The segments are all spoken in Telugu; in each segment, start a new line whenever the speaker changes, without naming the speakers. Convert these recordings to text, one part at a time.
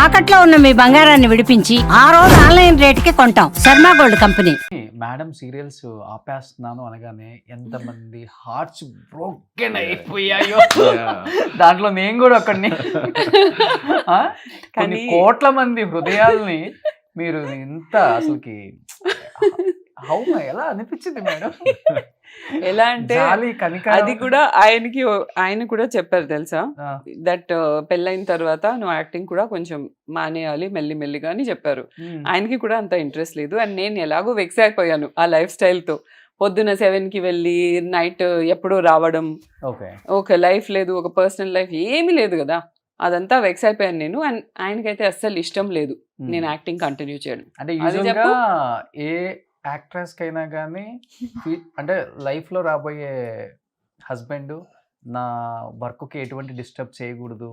తాకట్లో ఉన్న మీ బంగారాన్ని విడిపించి ఆ రోజు ఆన్లైన్ రేటుకి కొంటాం. Sharma gold company.
Madam serials ఆపేస్తున్నాను అనగానే ఎంతమంది హార్ట్స్ బ్రోకెన్ అయిపోయాయో. దాంట్లో నేను కూడా ఒకడిని. కొన్ని కోట్ల మంది హృదయాల్ని మీరు ఇంత అసలుకి ఎలా అనిపించింది మేడం?
ఎలా అంటే అది కూడా ఆయన కూడా చెప్పారు తెలుసా, దట్ పెళ్ళైన తర్వాత నువ్వు యాక్టింగ్ కూడా కొంచెం మానేయాలి మెల్లిమెల్లిగా అని చెప్పారు. ఆయనకి కూడా అంత ఇంట్రెస్ట్ లేదు. అండ్ నేను ఎలాగో వెక్స్ అయిపోయాను ఆ లైఫ్ స్టైల్తో. పొద్దున 7కి వెళ్ళి నైట్ ఎప్పుడో రావడం, ఒక లైఫ్ లేదు, ఒక పర్సనల్ లైఫ్ ఏమీ లేదు కదా, అదంతా వెక్స్ అయిపోయాను నేను. అండ్ ఆయనకైతే అస్సలు ఇష్టం లేదు నేను యాక్టింగ్ కంటిన్యూ చేయడం.
అంటే ఏ యాక్ట్రెస్ కైనా కానీ అంటే లైఫ్లో రాబోయే హస్బెండ్ నా వర్క్కి ఎటువంటి డిస్టర్బ్ చేయకూడదు,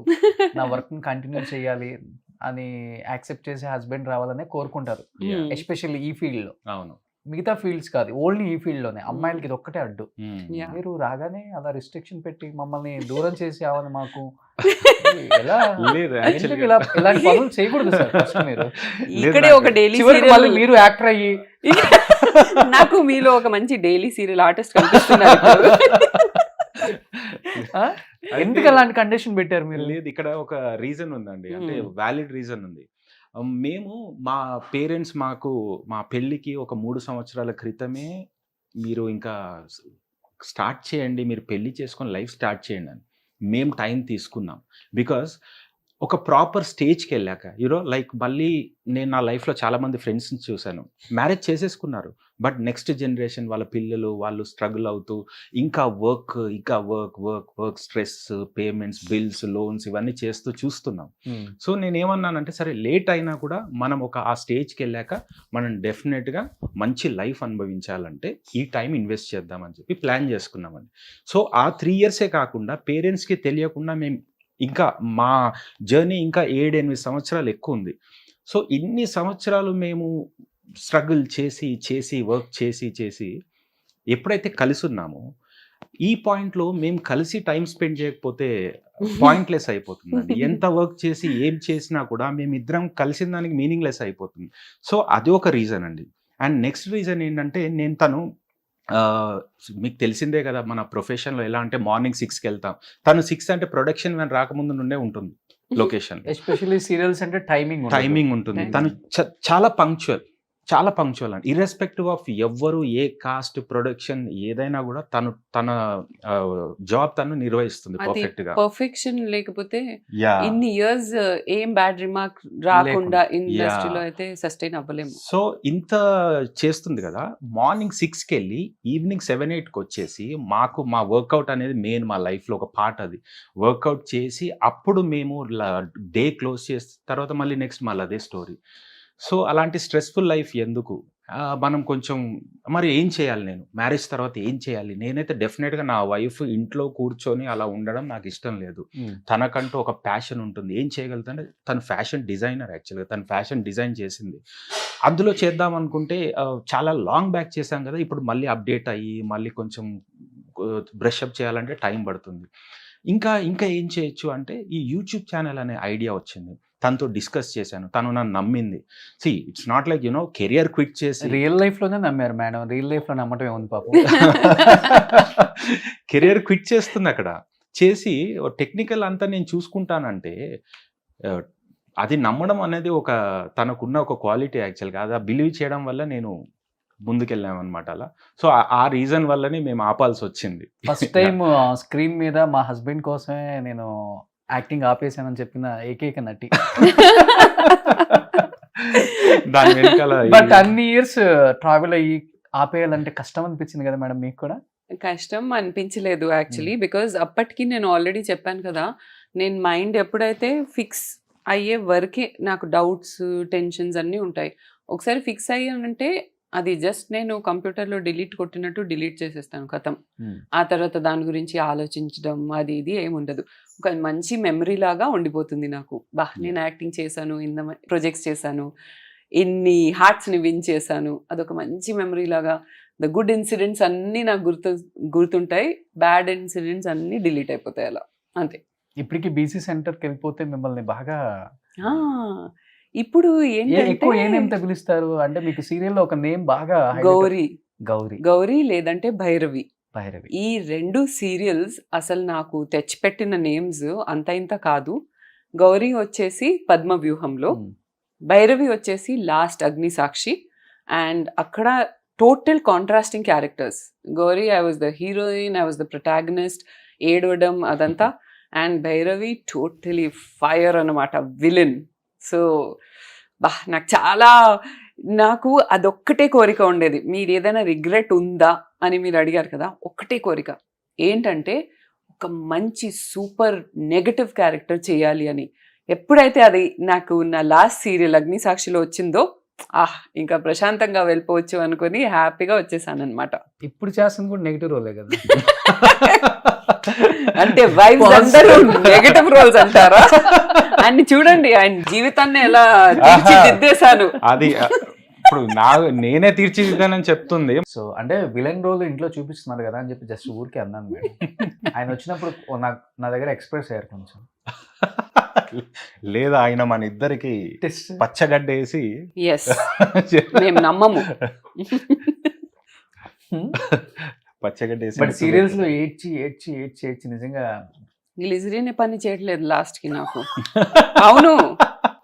నా వర్క్ని కంటిన్యూ చేయాలి అని యాక్సెప్ట్ చేసే హస్బెండ్ రావాలనే కోరుకుంటారు, ఎస్పెషల్లీ ఈ ఫీల్డ్లో. అవును, మిగతా ఫీల్డ్స్ కాదు, ఓన్లీ ఈ ఫీల్డ్లోనే అమ్మాయిలకి ఇది ఒక్కటే అడ్డు. మీరు రాగానే అలా రిస్ట్రిక్షన్ పెట్టి మమ్మల్ని దూరం చేసి అవ్వాలి మాకు ఎలా ఇలాంటి పనులు చేయకూడదు సార్. ఫస్ట్ మీరు
ఇక్కడే ఒక డైలీ
మీరు యాక్టర్ అయ్యి
నాకు మీలో ఒక మంచి డైలీ సీరియల్ ఆర్టిస్ట్ కనిపిస్తున్నారు.
ఎందుకు అలాంటి కండిషన్ పెట్టారు మీరు?
లేదు, ఇక్కడ ఒక రీజన్ ఉందండి, అంటే వ్యాలిడ్ రీజన్ ఉంది. మేము మా పేరెంట్స్ మా పెళ్ళికి ఒక 3 సంవత్సరాల క్రితమే మీరు ఇంకా స్టార్ట్ చేయండి, మీరు పెళ్ళి చేసుకొని లైఫ్ స్టార్ట్ చేయండి అని మేము టైం తీసుకున్నాం. బికాస్ ఒక ప్రాపర్ స్టేజ్కి వెళ్ళాక లైక్ మళ్ళీ నేను నా లైఫ్లో చాలామంది ఫ్రెండ్స్ని చూశాను, మ్యారేజ్ చేసేసుకున్నారు, బట్ నెక్స్ట్ జనరేషన్ వాళ్ళ పిల్లలు వాళ్ళు స్ట్రగుల్ అవుతూ ఇంకా work stress, payments, bills, loans ఇవన్నీ చేస్తూ చూస్తున్నాం. సో నేనేమన్నానంటే సరే లేట్ అయినా కూడా మనం ఆ స్టేజ్కి వెళ్ళాక మనం డెఫినెట్గా మంచి లైఫ్ అనుభవించాలంటే ఈ టైం ఇన్వెస్ట్ చేద్దామని చెప్పి ప్లాన్ చేసుకున్నామండి. సో ఆ 3 ఇయర్సే కాకుండా పేరెంట్స్కి తెలియకుండా మేము ఇంకా మా జర్నీ ఇంకా 7-8 సంవత్సరాలు ఎక్కువ ఉంది. సో ఇన్ని సంవత్సరాలు మేము స్ట్రగుల్ చేసి వర్క్ చేసి ఎప్పుడైతే కలిసి ఉన్నామో ఈ పాయింట్లో మేము కలిసి టైం స్పెండ్ చేయకపోతే పాయింట్లెస్ అయిపోతుందండి. ఎంత వర్క్ చేసి ఏం చేసినా కూడా మేమిద్దరం కలిసిన దానికి మీనింగ్లెస్ అయిపోతుంది. సో అది ఒక రీజన్ అండి. అండ్ నెక్స్ట్ రీజన్ ఏంటంటే తను మీకు తెలిసిందే కదా మన ప్రొఫెషన్లో ఎలా అంటే మార్నింగ్ 6కి వెళ్తాం, తను 6 అంటే ప్రొడక్షన్ వ్యాన్ రాకముందు నుండే ఉంటుంది లొకేషన్.
ఎస్పెషల్లీ సీరియల్స్ అంటే టైమింగ్ ఉంటుంది.
తను చాలా పంక్చువల్ అండి, ఇర్రెస్పెక్టివ్ ఆఫ్ ఎవ్వరు ఏ కాస్ట్ ప్రొడక్షన్ ఏదైనా కూడా తన జాబ్ తను నిర్వహిస్తుంది పర్ఫెక్ట్ గా.
పర్ఫెక్షన్ లేకపోతే ఇన్ని ఇయర్స్ ఏం బ్యాడ్ రిమార్క్ రాకుండా ఇండస్ట్రీలో అయితే సస్టైన్ అవ్వలేము.
సో ఇంత చేస్తుంది కదా, మార్నింగ్ 6కి వెళ్ళి ఈవినింగ్ 7-8కి వచ్చేసి మా వర్కౌట్ అనేది మెయిన్ మా లైఫ్లో ఒక పార్ట్. అది వర్కౌట్ చేసి అప్పుడు మేము డే క్లోజ్ చేసిన తర్వాత మళ్ళీ నెక్స్ట్ మళ్ళీ అదే స్టోరీ. సో అలాంటి స్ట్రెస్ఫుల్ లైఫ్ ఎందుకు, మనం కొంచెం మరి ఏం చేయాలి, నేను మ్యారేజ్ తర్వాత ఏం చేయాలి? నేనైతే డెఫినెట్గా నా వైఫ్ ఇంట్లో కూర్చొని అలా ఉండడం నాకు ఇష్టం లేదు. తనకంటూ ఒక ప్యాషన్ ఉంటుంది, ఏం చేయగలుగుతుంటే తను ఫ్యాషన్ డిజైనర్, యాక్చువల్గా తను ఫ్యాషన్ డిజైన్ చేసింది. అందులో చేద్దాం అనుకుంటే చాలా లాంగ్ బ్యాక్ చేశాం కదా, ఇప్పుడు మళ్ళీ అప్డేట్ అయ్యి మళ్ళీ కొంచెం బ్రషప్ చేయాలంటే టైం పడుతుంది. ఇంకా ఏం చేయొచ్చు అంటే ఈ యూట్యూబ్ ఛానల్ అనే ఐడియా వచ్చింది, తనతో డిస్కస్ చేశాను, తను నన్ను నమ్మింది. It's not like career quit చేసి
రియల్ లైఫ్లోనే నమ్మారు మేడం, రియల్ లైఫ్లో నమ్మటం ఏముంది పాపం.
కెరియర్ క్విట్ చేస్తుంది అక్కడ చేసి టెక్నికల్ అంతా నేను చూసుకుంటానంటే అది నమ్మడం అనేది తనకున్న ఒక క్వాలిటీ యాక్చువల్గా. అది బిలీవ్ చేయడం వల్ల నేను ముందుకెళ్ళామన్నమాట అలా. సో ఆ రీజన్ వల్లనే మేము ఆపాల్సి వచ్చింది.
ఫస్ట్ టైం స్క్రీన్ మీద మా హస్బెండ్ కోసమే నేను యాక్టింగ్ ఆపేసానని చెప్పిన ఏకైక నటి.
దాని వెనకాల
బట్ అన్ని ఇయర్స్ ట్రావెల్ అయ్యి ఆపేయాలంటే కష్టం అనిపించింది కదా మేడం మీకు కూడా?
కష్టం అనిపించలేదు యాక్చువల్లీ, బికాజ్ అప్పటికి నేను ఆల్రెడీ చెప్పాను కదా, నేను మైండ్ ఎప్పుడైతే ఫిక్స్ అయ్యే వరకే నాకు డౌట్స్, టెన్షన్స్ అన్నీ ఉంటాయి. ఒకసారి ఫిక్స్ అయ్యానంటే అది జస్ట్ నేను కంప్యూటర్లో డిలీట్ కొట్టినట్టు డిలీట్ చేసేస్తాను, కథం. ఆ తర్వాత దాని గురించి ఆలోచించడం అది ఇది ఏముండదు, ఒక మంచి మెమరీ లాగా ఉండిపోతుంది నాకు. నేను యాక్టింగ్ చేశాను, ఇన్ని ప్రాజెక్ట్స్ చేశాను, ఎన్ని హార్ట్స్ని విన్ చేశాను, అదొక మంచి మెమరీ లాగా. ద గుడ్ ఇన్సిడెంట్స్ అన్నీ నాకు గుర్తుంటాయి, బ్యాడ్ ఇన్సిడెంట్స్ అన్నీ డిలీట్ అయిపోతాయి అలా, అంతే.
ఇప్పటికి బీసీ సెంటర్కి వెళ్ళిపోతే మిమ్మల్ని బాగా
ఇప్పుడు ఏంటంటే
ఎక్కువ ఏ నేమ్ పిలుస్తారు అంటే మీకు సీరియల్లో ఒక నేమ్ బాగా highlight-
గౌరీ
గౌరీ
గౌరీ లేదంటే భైరవి.
భైరవి.
ఈ 2 సీరియల్స్ అసలు నాకు తెచ్చిపెట్టిన నేమ్స్ అంత ఇంత కాదు. గౌరీ వచ్చేసి పద్మవ్యూహంలో,
ఉమ్.
భైరవి వచ్చేసి లాస్ట్ అగ్నిసాక్షి. అండ్ అక్కడ total contrasting characters. Gauri I was the heroine, I was the protagonist, ఏడవడం అదంతా. అండ్ భైరవి టోటలీ ఫైర్ అన్నమాట, విలన్. సో నాకు అదొక్కటే కోరిక ఉండేది. మీరు ఏదైనా రిగ్రెట్ ఉందా అని మీరు అడిగారు కదా, ఒక్కటే కోరిక ఏంటంటే ఒక మంచి సూపర్ నెగటివ్ క్యారెక్టర్ చేయాలి అని. ఎప్పుడైతే అది నాకు నా లాస్ట్ సీరియల్ అగ్నిసాక్షిలో వచ్చిందో ఇంకా ప్రశాంతంగా వెళ్ళిపోవచ్చు అనుకుని హ్యాపీగా వచ్చేసాను అనమాట.
ఇప్పుడు చేస్తుంది కూడా నెగిటివ్ రోలే కదా.
అంటే వైఫ్స్ అందరూ నెగటివ్ రోల్స్ అంటారా? ఆయన చూడండి, ఆయన జీవితాన్ని ఎలా తీర్చిదిద్దేశాను.
అది ఇప్పుడు నేనే తీర్చిదిద్దానని చెప్తుంది.
సో అంటే విలన్ రోల్ ఇంట్లో చూపిస్తున్నారు కదా అని చెప్పి జస్ట్ ఊరికే అన్నాను మేడం. ఆయన వచ్చినప్పుడు నా దగ్గర ఎక్స్ప్రెస్ అయ్యారు కొంచెం.
లేదా ఆయన మన ఇద్దరికి
టెస్ట్
పచ్చగడ్డ వేసి
ఎస్, మేము నమ్మము.
పచ్చగడ్డ వేసి
బట్ సీరియల్స్ లో ఏడ్చి నిజంగా
గ్లిజరిన్ పని చేయట్లేదు లాస్ట్ కి నాకు. అవును,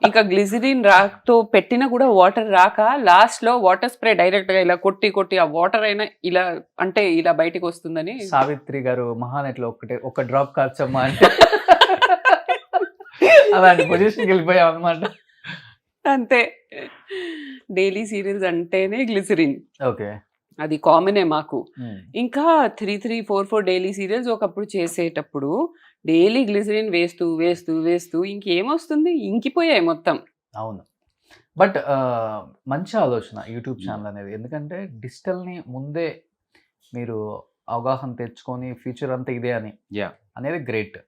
ఇంకా గ్లిజరిన్ రాతో పెట్టినా కూడా వాటర్ రాక లాస్ట్ లో వాటర్ స్ప్రే డైరెక్ట్ గా ఇలా కొట్టి ఆ వాటర్ అయినా ఇలా అంటే ఇలా బయటికి వస్తుందని
సావిత్రి గారు మహానటిలో ఒక డ్రాప్ కార్చమ్మా అంటే అలాంటి పొజిషన్కి వెళ్ళిపోయాం అనమాట.
అంతే. డైలీ సీరియల్స్ అంటేనే గ్లిజరిన్,
ఓకే,
అది కామనే మాకు. ఇంకా 3-4 డైలీ సీరియల్స్ ఒకప్పుడు చేసేటప్పుడు డైలీ గ్లిజరిన్ వేస్తూ ఇంకేమొస్తుంది, ఇంకిపోయాయి మొత్తం.
అవును. బట్ మంచి ఆలోచన యూట్యూబ్ ఛానల్ అనేది. ఎందుకంటే డిజిటల్ని ముందే మీరు అవగాహన తెచ్చుకొని ఫ్యూచర్ అంతా ఇదే అని
Yeah.
అనేది గ్రేట్.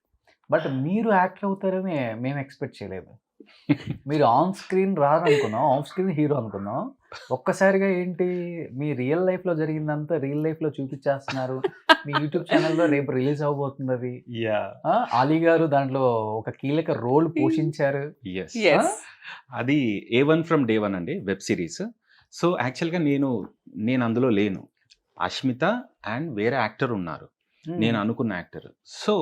బట్ మీరు యాక్టర్ అవుతారని మేము ఎక్స్పెక్ట్ చేయలేదు. మీరు ఆన్ స్క్రీన్ రారనుకున్నాం, ఆఫ్ స్క్రీన్ హీరో అనుకున్నాం. ఒక్కసారిగా ఏంటి మీ రియల్ లైఫ్లో జరిగిందంతా రియల్ లైఫ్లో చూపించేస్తున్నారు. మీ యూట్యూబ్ ఛానల్లో రేపు రిలీజ్ అవబోతుంది అది. ఆలీ గారు దాంట్లో ఒక కీలక రోల్ పోషించారు.
Yes.
అది A1 ఫ్రమ్ డే 1 అండి, వెబ్ సిరీస్. సో యాక్చువల్గా నేను అందులో లేను. అష్మిత అండ్ వేరే యాక్టర్ ఉన్నారు, నేను అనుకున్న యాక్టర్. సో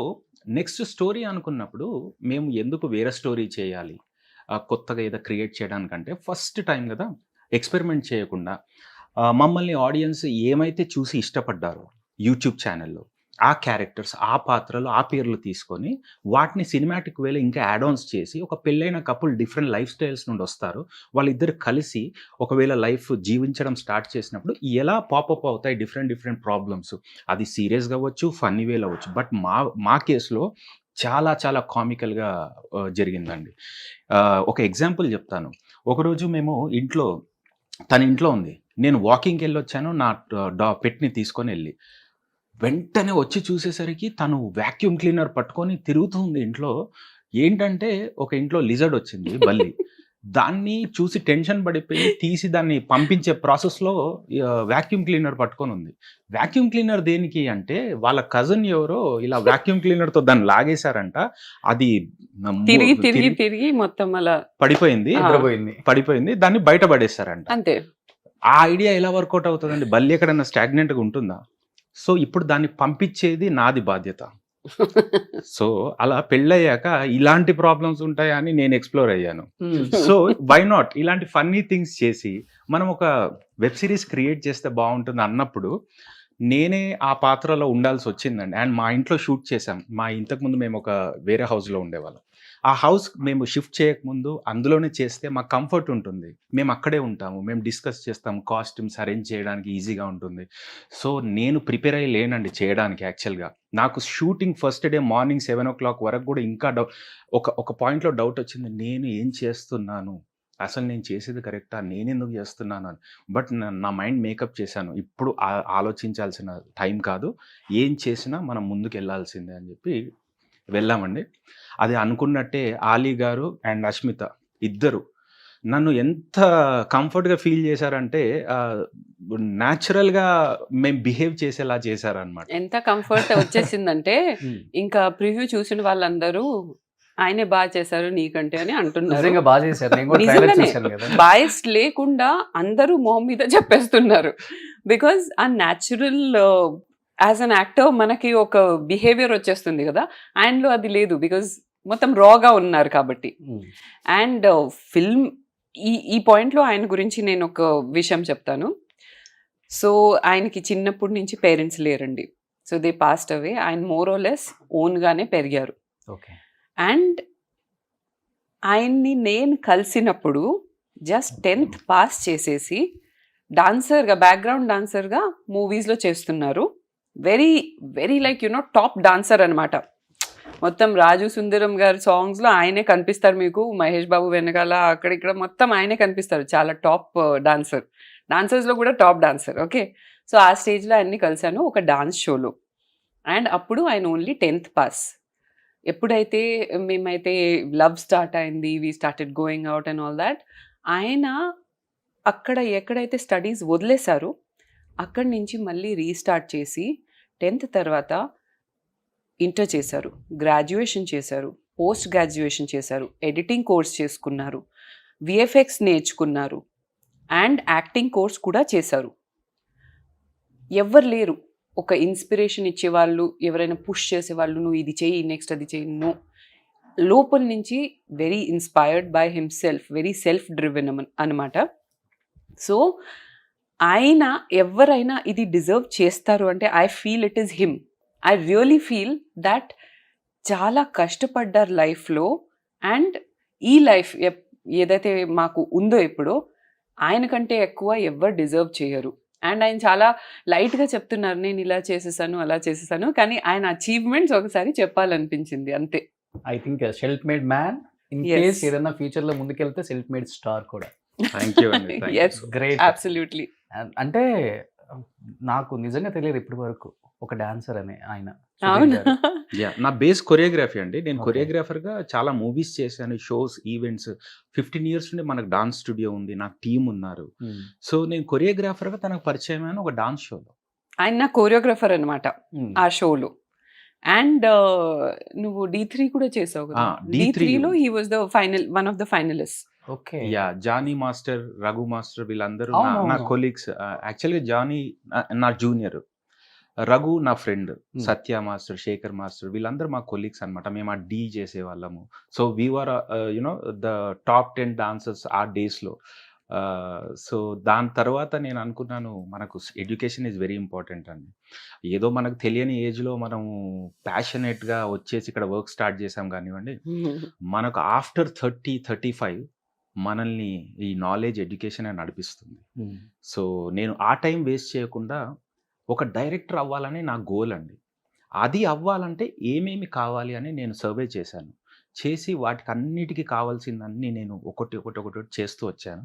నెక్స్ట్ స్టోరీ అనుకున్నప్పుడు మేము ఎందుకు వేరే స్టోరీ చేయాలి, కొత్తగా ఏదో క్రియేట్ చేయడానికంటే ఫస్ట్ టైం కదా, ఎక్స్పెరిమెంట్ చేయకుండా మమ్మల్ని ఆడియన్స్ ఏమైతే చూసి ఇష్టపడ్డారో యూట్యూబ్ ఛానల్లో ఆ క్యారెక్టర్స్, ఆ పాత్రలు, ఆ పేర్లు తీసుకొని వాటిని సినిమాటిక్ వేలో ఇంకా యాడ్ ఆన్స్ చేసి ఒక పెళ్ళైన కపుల్ డిఫరెంట్ లైఫ్ స్టైల్స్ నుండి వస్తారు, వాళ్ళిద్దరు కలిసి ఒకవేళ లైఫ్ జీవించడం స్టార్ట్ చేసినప్పుడు ఎలా పాపప్ అవుతాయి డిఫరెంట్ ప్రాబ్లమ్స్. అది సీరియస్ కావచ్చు, ఫన్నీ వేలో అవ్వచ్చు. బట్ మా కేసులో చాలా కామికల్గా జరిగిందండి. ఒక ఎగ్జాంపుల్ చెప్తాను. ఒకరోజు మేము తన ఇంట్లో ఉంది, నేను వాకింగ్కి వెళ్ళొచ్చాను నా పెట్ని తీసుకొని వెళ్ళి. వెంటనే వచ్చి చూసేసరికి తను వ్యాక్యూమ్ క్లీనర్ పట్టుకొని తిరుగుతుంది ఇంట్లో. ఏంటంటే ఒక ఇంట్లో లిజర్డ్ వచ్చింది, బల్లి. దాన్ని చూసి టెన్షన్ పడిపోయి తీసి దాన్ని పంపించే ప్రాసెస్లో వ్యాక్యూమ్ క్లీనర్ పట్టుకొని ఉంది. వ్యాక్యూమ్ క్లీనర్ దేనికి అంటే వాళ్ళ కజిన్ ఎవరో ఇలా వ్యాక్యూమ్ క్లీనర్తో దాన్ని లాగేశారంట. అది
తిరిగి మొత్తం అలా
పడిపోయింది, దాన్ని బయట పడేశారంట.
అంతే.
ఆ ఐడియా ఎలా వర్కౌట్ అవుతుందండి? బల్లి ఎక్కడైనా స్టాగ్నెంట్గా ఉంటుందా? సో ఇప్పుడు దాన్ని పంపించేది నాది బాధ్యత. సో అలా పెళ్ళయ్యాక ఇలాంటి ప్రాబ్లమ్స్ ఉంటాయని నేను ఎక్స్ప్లోర్ అయ్యాను. సో వై నాట్ ఇలాంటి ఫన్నీ థింగ్స్ చేసి మనం ఒక వెబ్ సిరీస్ క్రియేట్ చేస్తే బాగుంటుంది అన్నప్పుడు నేనే ఆ పాత్రలో ఉండాల్సి వచ్చిందండి. అండ్ మా ఇంట్లో షూట్ చేసాం. ఇంతకుముందు మేము ఒక వేరే హౌస్లో ఉండేవాళ్ళం. ఆ హౌస్ మేము షిఫ్ట్ చేయకముందు అందులోనే చేస్తే మాకు కంఫర్ట్ ఉంటుంది, మేము అక్కడే ఉంటాము, మేము డిస్కస్ చేస్తాము, కాస్ట్యూమ్స్ అరేంజ్ చేయడానికి ఈజీగా ఉంటుంది. సో నేను ప్రిపేర్ అయ్యి లేనండి చేయడానికి. యాక్చువల్గా నాకు shooting first day morning 7 o'clock వరకు కూడా ఇంకా ఒక పాయింట్లో డౌట్ వచ్చింది, నేను ఏం చేస్తున్నాను, అసలు నేను చేసేది కరెక్టా, నేను ఎందుకు చేస్తున్నాను అని. బట్ నా మైండ్ మేకప్ చేశాను, ఇప్పుడు ఆలోచించాల్సిన టైం కాదు, ఏం చేసినా మనం ముందుకు వెళ్ళాల్సిందే అని చెప్పి వెళ్ళామండి. అది అనుకున్నట్టే ఆలీ గారు అండ్ అష్మిత ఇద్దరు నన్ను ఎంత కంఫర్ట్గా ఫీల్ చేశారంటే న్యాచురల్గా మేము బిహేవ్ చేసేలా చేశారనమాట.
ఎంత కంఫర్ట్ వచ్చేసిందంటే ఇంకా ప్రివ్యూ చూసిన వాళ్ళందరూ ఆయనే బాగా చేశారు నీకంటే అని అంటున్నారు.
నిజంగా బాగా చేశారు. నేను కూడా ట్రైలర్
నిజంగానే
చూశాను కదా.
బాయస్ లేకుండా అందరూ మొహం మీద చెప్పేస్తున్నారు. బికాజ్ ఆ న్యాచురల్ యాజ్ అన్ యాక్టర్ మనకి ఒక బిహేవియర్ వచ్చేస్తుంది కదా, ఆయనలో అది లేదు. బికాజ్ మొత్తం రాగా ఉన్నారు కాబట్టి. అండ్ ఫిల్మ్ ఈ పాయింట్లో ఆయన గురించి నేను ఒక విషయం చెప్తాను. సో ఆయనకి చిన్నప్పటి నుంచి పేరెంట్స్ లేరండి. So they passed away. ఆయన మోర్ ఆర్ లెస్ ఓన్గానే పెరిగారు.
ఓకే.
అండ్ ఆయన్ని నేను కలిసినప్పుడు జస్ట్ 10th పాస్ చేసేసి డాన్సర్గా, బ్యాక్గ్రౌండ్ డాన్సర్గా మూవీస్లో చేస్తున్నారు. Very very like top dancer అనమాట. మొత్తం రాజు సుందరం గారి సాంగ్స్లో ఆయనే కనిపిస్తారు మీకు. మహేష్ బాబు వెనకాల అక్కడ ఇక్కడ మొత్తం ఆయనే కనిపిస్తారు. చాలా టాప్ డాన్సర్స్లో కూడా టాప్ డాన్సర్. ఓకే. సో ఆ స్టేజ్లో ఆయన్ని కలిశాను ఒక డాన్స్ షోలో. అండ్ అప్పుడు ఆయన ఓన్లీ 10th పాస్. ఎప్పుడైతే మేమైతే లవ్ స్టార్ట్ అయింది, we started going out and all that, ఆయన అక్కడ ఎక్కడైతే స్టడీస్ వదిలేశారో అక్కడి నుంచి మళ్ళీ రీస్టార్ట్ చేసి 10th తర్వాత ఇంటర్ చేశారు, గ్రాడ్యుయేషన్ చేశారు, పోస్ట్ గ్రాడ్యుయేషన్ చేశారు, ఎడిటింగ్ కోర్స్ చేసుకున్నారు, విఎఫ్ఎక్స్ నేర్చుకున్నారు అండ్ యాక్టింగ్ కోర్స్ కూడా చేశారు. ఎవ్వరు లేరు ఒక ఇన్స్పిరేషన్ ఇచ్చేవాళ్ళు, ఎవరైనా పుష్ చేసేవాళ్ళు, నువ్వు ఇది చేయి, నెక్స్ట్ అది చేయి. నో, లోపల నుంచి very inspired by himself, very self driven అనమాట. సో ఆయన ఎవరైనా ఇది డిజర్వ్ చేస్తారు అంటే I feel it is him. I really feel that చాలా కష్టపడ్డారు లైఫ్లో. అండ్ ఈ లైఫ్ ఏదైతే మాకు ఉందో ఇప్పుడు, ఆయన కంటే ఎక్కువ ఎవరు డిజర్వ్ చేయరు. అండ్ ఆయన చాలా లైట్గా చెప్తున్నారు, నేను ఇలా చేసేసాను అలా చేసేసాను, కానీ ఆయన అచీవ్మెంట్స్ ఒకసారి చెప్పాలనిపించింది అంతే.
I think self made man. In
Yes.
Case ఏదైనా ఫ్యూచర్ లో ముందుకెళ్తే సెల్ఫ్ మేడ్ స్టార్ కూడా.
థ్యాంక్ యూ అండి. Thank you
Yes.
so much.
Great.
Absolutely.
అంటే నాకు నిజంగా తెలియదు ఇప్పటి వరకు ఒక డాన్సర్ అని ఆయన.
అవునా?
యా, నా బేస్ కొరియోగ్రఫీ అండి. నేను
Okay.
కొరియోగ్రాఫర్గా చాలా మూవీస్ చేశాను, షోస్, ఈవెంట్స్. 15 ఇయర్స్ నుండి మనకు డాన్స్ స్టూడియో ఉంది, నాకు టీం ఉన్నారు. సో నేను కొరియోగ్రాఫర్గా తనకు పరిచయం అయిన ఒక డాన్స్ షోలో.
ఆయన నా కోరియోగ్రాఫర్ అనమాట ఆ షోలో. అండ్ నువ్వు D3 కూడా చేసావు కదా.
D3
D3లో he was the one of the finalist.
Okay.
Yeah, Jani master, Raghu master వీళ్ళందరూ
అవును,
నా
అవును.
కొలీగ్స్. యాక్చువల్గా జానీ నా జూనియర్, రఘు నా friend, Satya master, Shekhar master వీళ్ళందరూ మా కొలీగ్స్ అనమాట. మేము ఆ డీ చేసేవాళ్ళము. So we are the top 10 dancers ఆ డేస్లో. సో దాని తర్వాత నేను అనుకున్నాను, మనకు ఎడ్యుకేషన్ ఈజ్ వెరీ ఇంపార్టెంట్ అండి. ఏదో మనకు తెలియని ఏజ్లో మనము ప్యాషనేట్గా వచ్చేసి ఇక్కడ వర్క్ స్టార్ట్ చేసాం కానివ్వండి, మనకు ఆఫ్టర్ 30-35 మనల్ని ఈ నాలెడ్జ్, ఎడ్యుకేషన్ అని నడిపిస్తుంది. సో నేను ఆ టైం వేస్ట్ చేయకుండా ఒక డైరెక్టర్ అవ్వాలని నా గోల్ అండి. అది అవ్వాలంటే ఏమేమి కావాలి అని నేను సర్వే చేశాను. చేసి వాటికి అన్నిటికీ కావాల్సిందన్నీ నేను ఒకటి చేస్తూ వచ్చాను.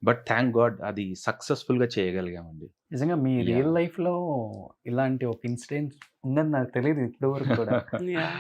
బట్ థ్యాంక్ గాడ్ అది సక్సెస్ఫుల్గా చేయగలిగామండి.
నిజంగా మీ
Yeah.
రియల్ లైఫ్ లో ఇలాంటి ఒక ఇన్సిడెంట్ ఉందని నాకు తెలియదు ఇప్పటి వరకు కూడా.
Yeah.